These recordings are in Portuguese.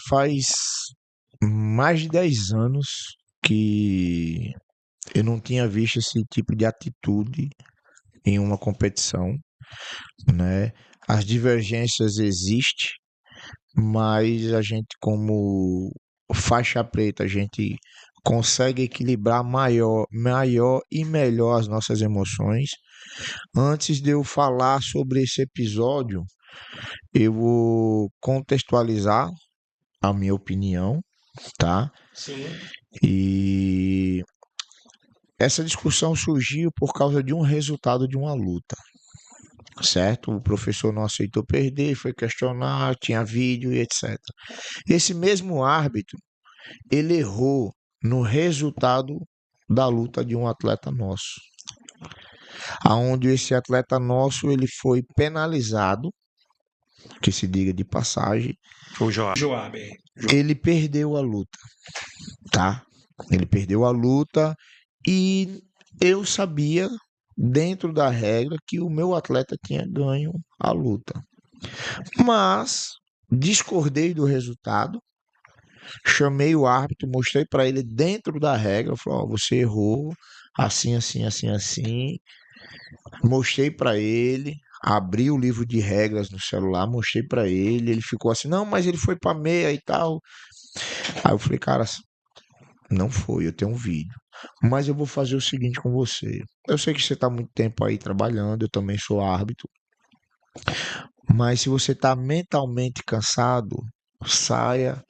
Faz mais de 10 anos que eu não tinha visto esse tipo de atitude em uma competição, né? As divergências existem, mas a gente, como faixa preta, a gente consegue equilibrar maior e melhor as nossas emoções. Antes de eu falar sobre esse episódio, eu vou contextualizar a minha opinião, tá? Sim. E essa discussão surgiu por causa de um resultado de uma luta, certo? O professor não aceitou perder, foi questionar, tinha vídeo e etc. Esse mesmo árbitro, ele errou no resultado da luta de um atleta nosso, aonde esse atleta nosso ele foi penalizado, que se diga de passagem, O Joab. Joab. ele perdeu a luta, tá? Ele perdeu a luta e eu sabia, dentro da regra, que o meu atleta tinha ganho a luta. Mas discordei do resultado, chamei o árbitro, mostrei para ele dentro da regra, falei, ó, você errou, assim, assim, assim, assim. Mostrei para ele, abri o livro de regras no celular, mostrei para ele ficou assim, não, mas ele foi para meia e tal. Aí eu falei, cara, não foi, eu tenho um vídeo. Mas eu vou fazer o seguinte com você. Eu sei que você está muito tempo aí trabalhando, eu também sou árbitro. Mas se você está mentalmente cansado, saia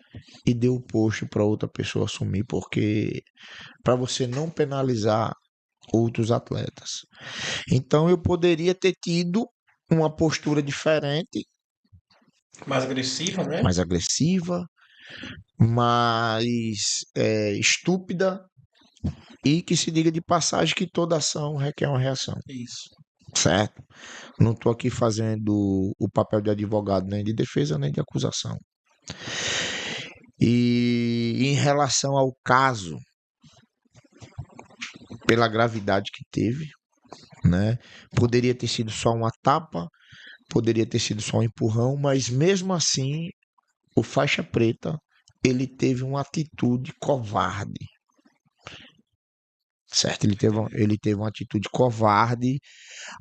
e dê o posto para outra pessoa assumir, porque para você não penalizar outros atletas. Então eu poderia ter tido uma postura diferente, Mais agressiva, né? mais agressiva, mais estúpida, e que se diga de passagem que toda ação requer uma reação, Isso. certo? Não estou aqui fazendo o papel de advogado nem de defesa nem de acusação. E em relação ao caso, pela gravidade que teve, né? Poderia ter sido só uma tapa, poderia ter sido só um empurrão, mas mesmo assim, o faixa preta, ele teve uma atitude covarde, certo? Ele teve uma atitude covarde,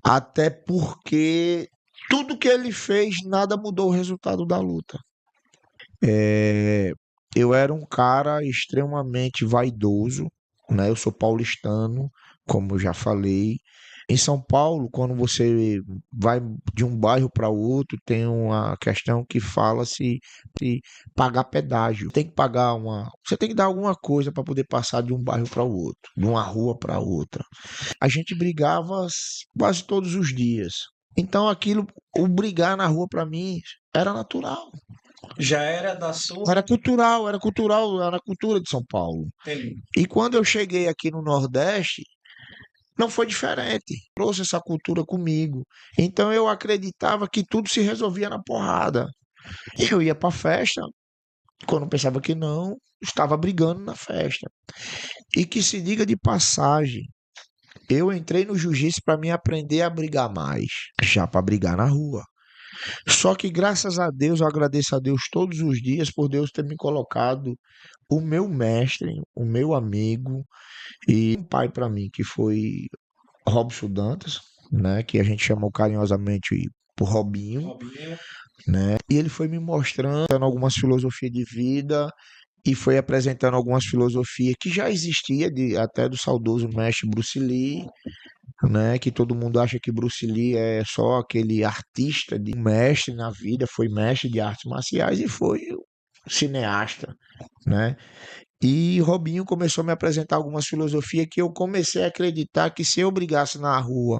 até porque tudo que ele fez, nada mudou o resultado da luta. Eu era um cara extremamente vaidoso, né? Eu sou paulistano, como eu já falei. Em São Paulo, quando você vai de um bairro para outro, tem uma questão que fala se pagar pedágio. Tem que pagar você tem que dar alguma coisa para poder passar de um bairro para o outro, de uma rua para outra. A gente brigava quase todos os dias. Então o brigar na rua para mim era natural. Já era da sua. Era cultural, era a cultura de São Paulo. Entendi. E quando eu cheguei aqui no Nordeste, não foi diferente. Trouxe essa cultura comigo. Então eu acreditava que tudo se resolvia na porrada. Eu ia pra festa, quando pensava que não, estava brigando na festa. E que se diga de passagem, eu entrei no jiu-jitsu para me aprender a brigar mais, já para brigar na rua. Só que graças a Deus, eu agradeço a Deus todos os dias por Deus ter me colocado o meu mestre, o meu amigo e um pai para mim, que foi Robson Dantas, né, que a gente chamou carinhosamente por Robinho, Robinho. né? E ele foi me mostrando algumas filosofias de vida e foi apresentando algumas filosofias que já existia até do saudoso mestre Bruce Lee, né? Que todo mundo acha que Bruce Lee é só aquele artista de mestre na vida, foi mestre de artes marciais e foi cineasta, né? E Robinho começou a me apresentar algumas filosofias que eu comecei a acreditar que se eu brigasse na rua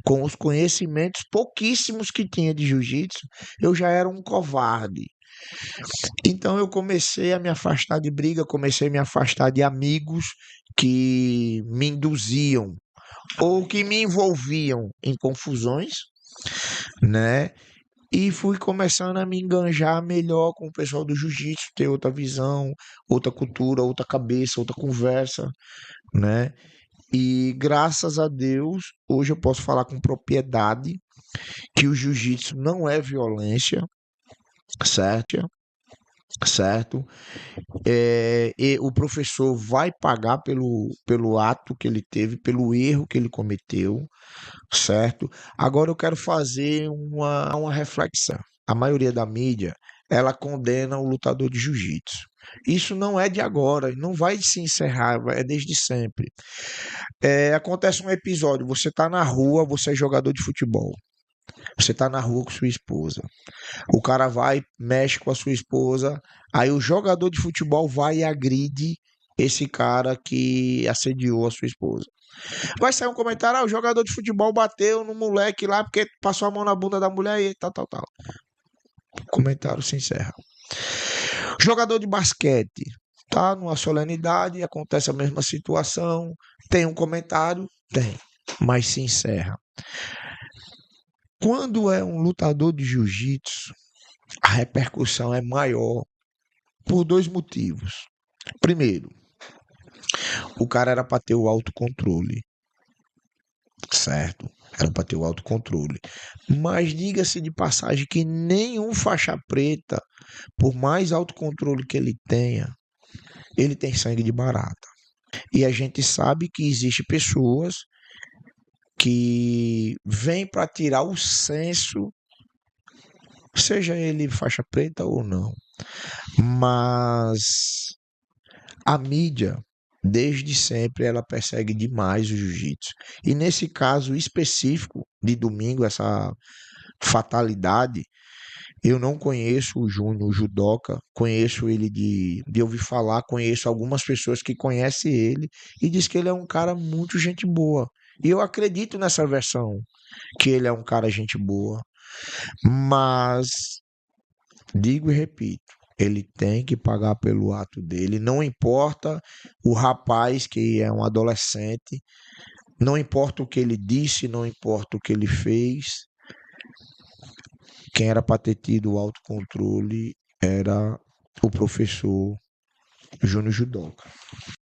com os conhecimentos pouquíssimos que tinha de jiu-jitsu, eu já era um covarde. Então eu comecei a me afastar de briga, comecei a me afastar de amigos que me induziam ou que me envolviam em confusões, né? E fui começando a me enganjar melhor com o pessoal do jiu-jitsu, ter outra visão, outra cultura, outra cabeça, outra conversa, né? E graças a Deus, hoje eu posso falar com propriedade que o jiu-jitsu não é violência, certo? certo? E o professor vai pagar pelo ato que ele teve, pelo erro que ele cometeu, certo? Agora eu quero fazer uma reflexão. A maioria da mídia, ela condena o lutador de jiu-jitsu. Isso não é de agora, não vai se encerrar, é desde sempre. Acontece um episódio, você está na rua, você é jogador de futebol, você está na rua com sua esposa. O cara vai, mexe com a sua esposa, aí o jogador de futebol vai e agride esse cara que assediou a sua esposa. Vai sair um comentário, o jogador de futebol bateu no moleque lá porque passou a mão na bunda da mulher e tal, tal, tal. O comentário se encerra. Jogador de basquete, tá numa solenidade, acontece a mesma situação, tem um comentário, tem, mas se encerra. Quando é um lutador de jiu-jitsu, a repercussão é maior por dois motivos. Primeiro, o cara era para ter o autocontrole, certo? Era para ter o autocontrole. Mas diga-se de passagem que nenhum faixa preta, por mais autocontrole que ele tem sangue de barata. E a gente sabe que existe pessoas que vêm para tirar o senso, seja ele faixa preta ou não. Mas a mídia, desde sempre, ela persegue demais o jiu-jitsu. E nesse caso específico de domingo, essa fatalidade, eu não conheço o Júnior, o judoca, conheço ele de ouvir falar, conheço algumas pessoas que conhecem ele e diz que ele é um cara muito gente boa. E eu acredito nessa versão, que ele é um cara gente boa. Mas digo e repito, ele tem que pagar pelo ato dele, não importa o rapaz que é um adolescente, não importa o que ele disse, não importa o que ele fez, quem era para ter tido o autocontrole era o professor Júnior Judoca.